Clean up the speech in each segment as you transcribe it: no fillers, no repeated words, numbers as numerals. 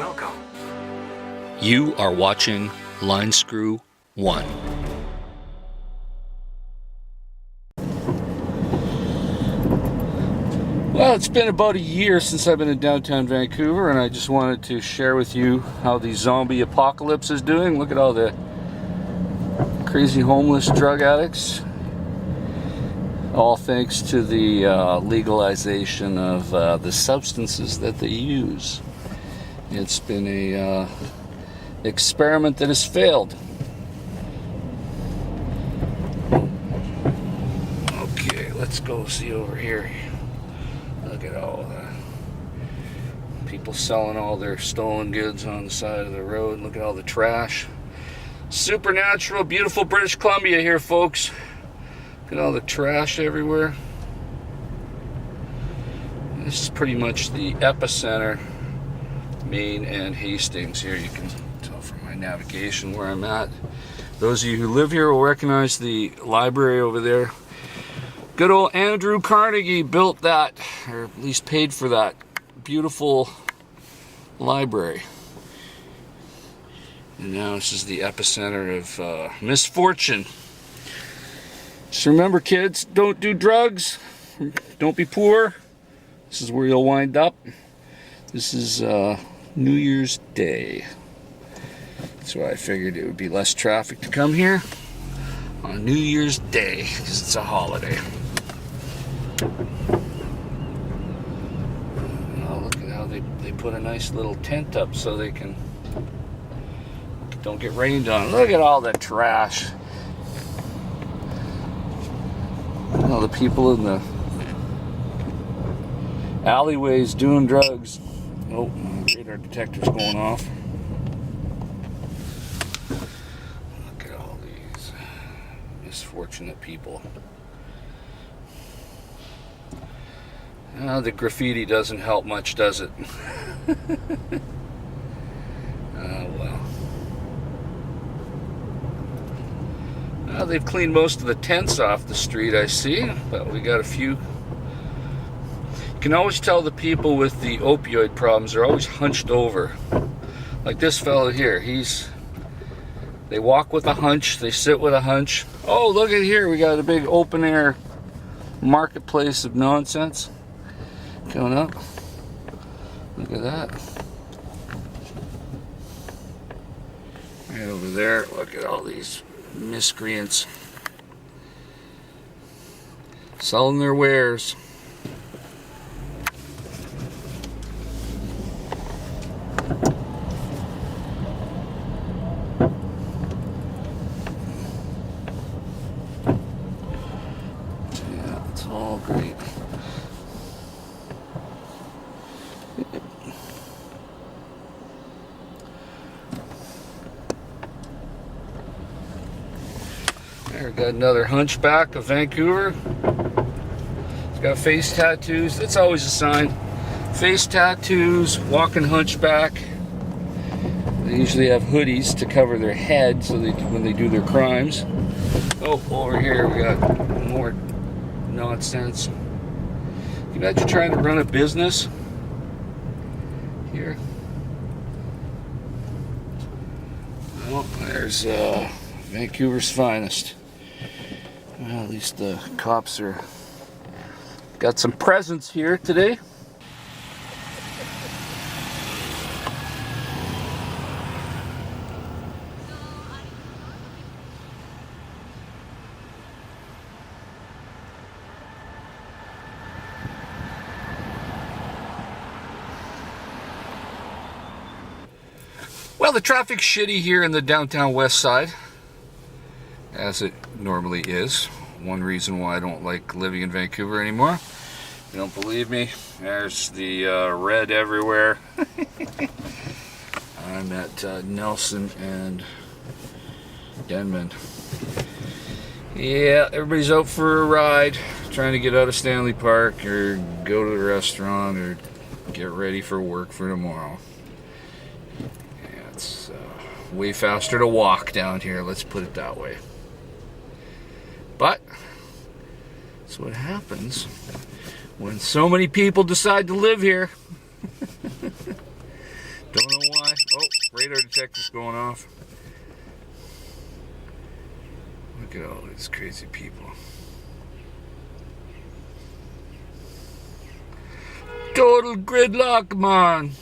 Welcome. You are watching Line Screw 1. Well, it's been about a year since I've been in downtown Vancouver, and I just wanted to share with you how the zombie apocalypse is doing. Look at all the crazy homeless drug addicts. All thanks to the legalization of the substances that they use. It's been a experiment that has failed. Okay, let's go see over here. Look at all the people selling all their stolen goods on the side of the road. Look at all the trash. Supernatural, beautiful British Columbia here, folks. Look at all the trash everywhere. This is pretty much the epicenter, Main and Hastings. Here you can tell from my navigation where I'm at. Those of you who live here will recognize the library over there. Good old Andrew Carnegie built that, or at least paid for that beautiful library. And now this is the epicenter of misfortune. Just remember, kids, don't do drugs. Don't be poor. This is where you'll wind up. This is New Year's Day. That's why I figured it would be less traffic to come here on New Year's Day, because it's a holiday. Oh, look at how they put a nice little tent up so they don't get rained on. Look at all the trash. All the people in the alleyways doing drugs. Oh, my radar detector's going off. Look at all these misfortunate people. The graffiti doesn't help much, does it? Well. They've cleaned most of the tents off the street, I see, but we got a few. You can always tell the people with the opioid problems are always hunched over. Like this fellow here, they walk with a hunch, they sit with a hunch. Oh, look at here, we got a big open air marketplace of nonsense coming up. Look at that. Right over there, look at all these miscreants selling their wares. Yeah, it's all great. There, got another hunchback of Vancouver. He's got face tattoos. That's always a sign. Face tattoos, walking hunchback. They usually have hoodies to cover their head so when they do their crimes. Oh, over here we got more nonsense. Can you imagine trying to run a business here? Well, there's Vancouver's finest. Well, at least the cops got some presents here today. Well, the traffic's shitty here in the downtown west side, as it normally is. One reason why I don't like living in Vancouver anymore. If you don't believe me, there's the red everywhere. I'm at Nelson and Denman. Yeah, everybody's out for a ride, trying to get out of Stanley Park or go to the restaurant or get ready for work for tomorrow. Yeah, it's way faster to walk down here, let's put it that way. But that's what happens when so many people decide to live here. Don't know why. Oh, radar detector's going off. Look at all these crazy people. Total gridlock, man.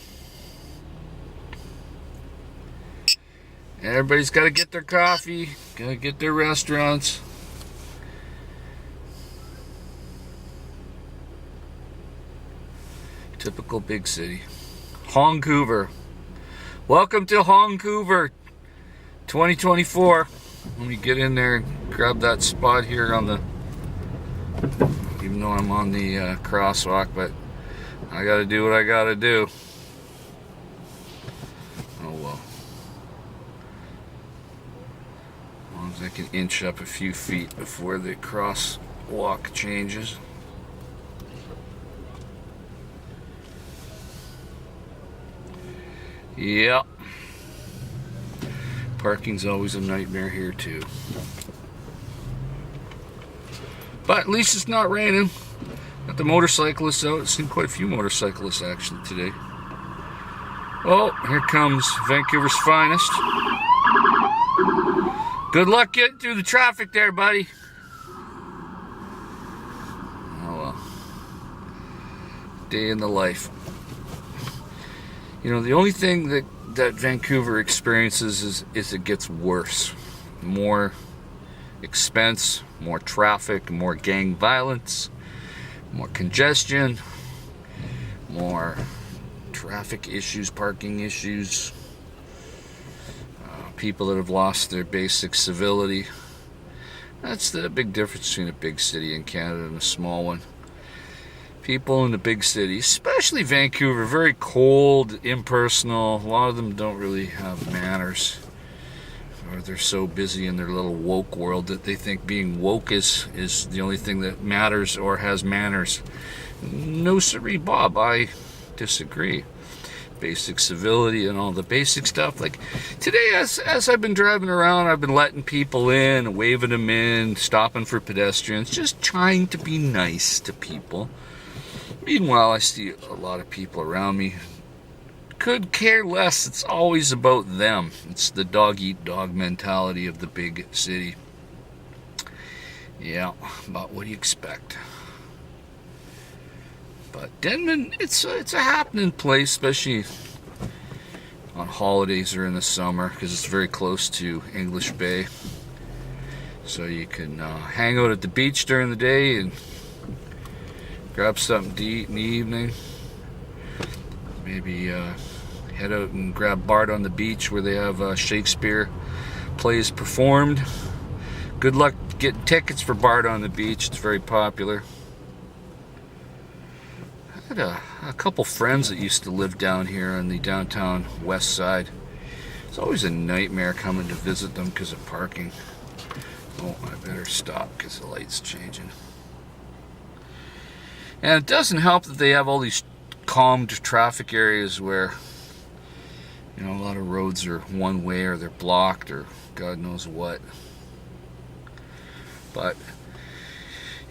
Everybody's got to get their coffee, got to get their restaurants. Typical big city. Hong Couver. Welcome to Hong Couver 2024. Let me get in there and grab that spot here on the, even though I'm on the crosswalk, but I gotta do what I gotta do. Oh well. As long as I can inch up a few feet before the crosswalk changes. Yep. Parking's always a nightmare here too. But at least it's not raining. Got the motorcyclists out. I've seen quite a few motorcyclists actually today. Oh, here comes Vancouver's finest. Good luck getting through the traffic there, buddy. Oh well. Day in the life. You know, the only thing that Vancouver experiences is it gets worse. More expense, more traffic, more gang violence, more congestion, more traffic issues, parking issues, people that have lost their basic civility. That's the big difference between a big city in Canada and a small one. People in the big cities, especially Vancouver, very cold, impersonal. A lot of them don't really have manners, or they're so busy in their little woke world that they think being woke is the only thing that matters or has manners. No siree, Bob, I disagree. Basic civility and all the basic stuff. Like today, as I've been driving around, I've been letting people in, waving them in, stopping for pedestrians, just trying to be nice to people. Meanwhile, I see a lot of people around me could care less. It's always about them. It's the dog-eat-dog mentality of the big city. Yeah, but what do you expect? But Denman, it's a happening place, especially on holidays or in the summer, because it's very close to English Bay. So you can hang out at the beach during the day and grab something to eat in the evening. Maybe head out and grab Bart on the beach where they have Shakespeare plays performed. Good luck getting tickets for Bart on the beach. It's very popular. I had a couple friends that used to live down here on the downtown west side. It's always a nightmare coming to visit them because of parking. Oh, I better stop because the light's changing. And it doesn't help that they have all these calmed traffic areas where, you know, a lot of roads are one way or they're blocked or God knows what. But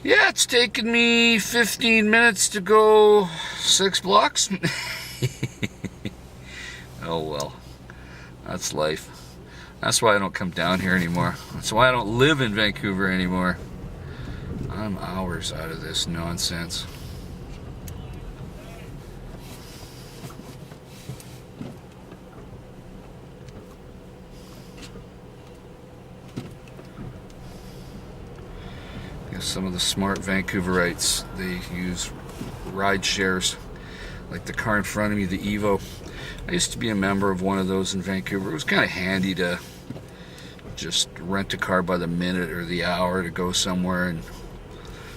yeah, it's taken me 15 minutes to go 6 blocks. Oh well, that's life. That's why I don't come down here anymore. That's why I don't live in Vancouver anymore. I'm hours out of this nonsense. Some of the smart Vancouverites, they use ride shares, like the car in front of me, the Evo. I used to be a member of one of those in Vancouver. It was kind of handy to just rent a car by the minute or the hour to go somewhere, and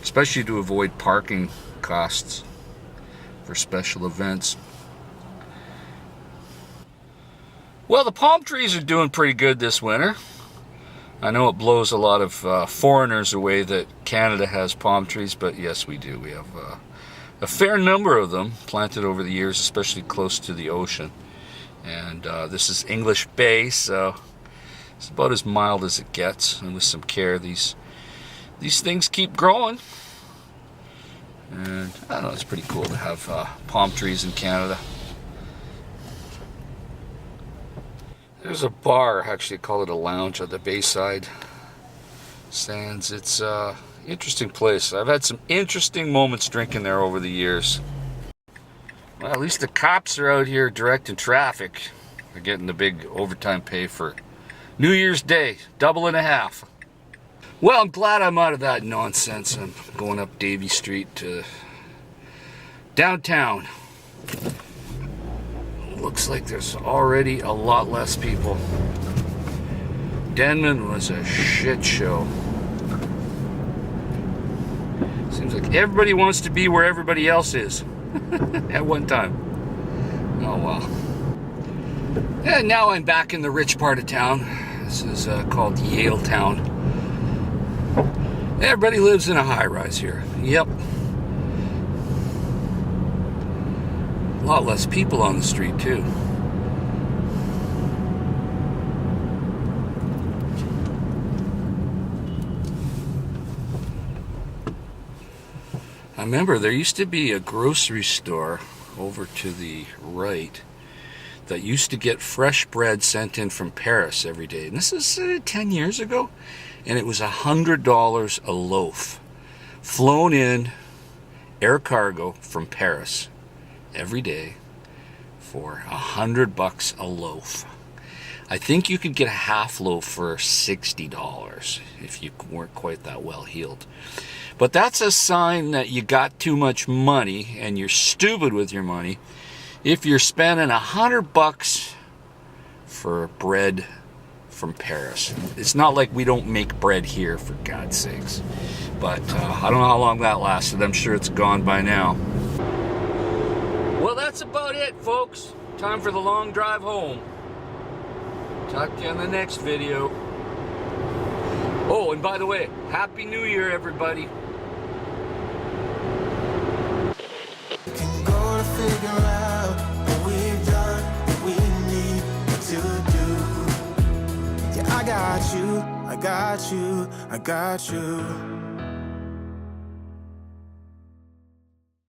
especially to avoid parking costs for special events. Well, the palm trees are doing pretty good this winter. I know it blows a lot of foreigners away that Canada has palm trees, but yes, we do. We have a fair number of them planted over the years, especially close to the ocean. And this is English Bay, so it's about as mild as it gets. And with some care, these things keep growing. And I don't know, it's pretty cool to have palm trees in Canada. There's a bar, actually call it a lounge, at the Bayside Sands. It's a interesting place. I've had some interesting moments drinking there over the years. Well, at least the cops are out here directing traffic. They're getting the big overtime pay for New Year's Day, double and a half. Well, I'm glad I'm out of that nonsense. I'm going up Davie Street to downtown. Looks like there's already a lot less people. Denman was a shit show. Seems like everybody wants to be where everybody else is at one time. Oh well. And now I'm back in the rich part of town. This is called Yale Town. Everybody lives in a high-rise here. Yep. A lot less people on the street, too. I remember there used to be a grocery store over to the right that used to get fresh bread sent in from Paris every day. And this is 10 years ago. And it was $100 a loaf. Flown in, air cargo from Paris every day for $100 a loaf. I think you could get a half loaf for $60 if you weren't quite that well heeled. But that's a sign that you got too much money and you're stupid with your money if you're spending $100 for bread from Paris. It's not like we don't make bread here, for God's sakes. But I don't know how long that lasted. I'm sure it's gone by now. Well, that's about it, folks. Time for the long drive home. Talk to you in the next video. Oh, and by the way, Happy New Year, everybody. I got you, I got you, I got you.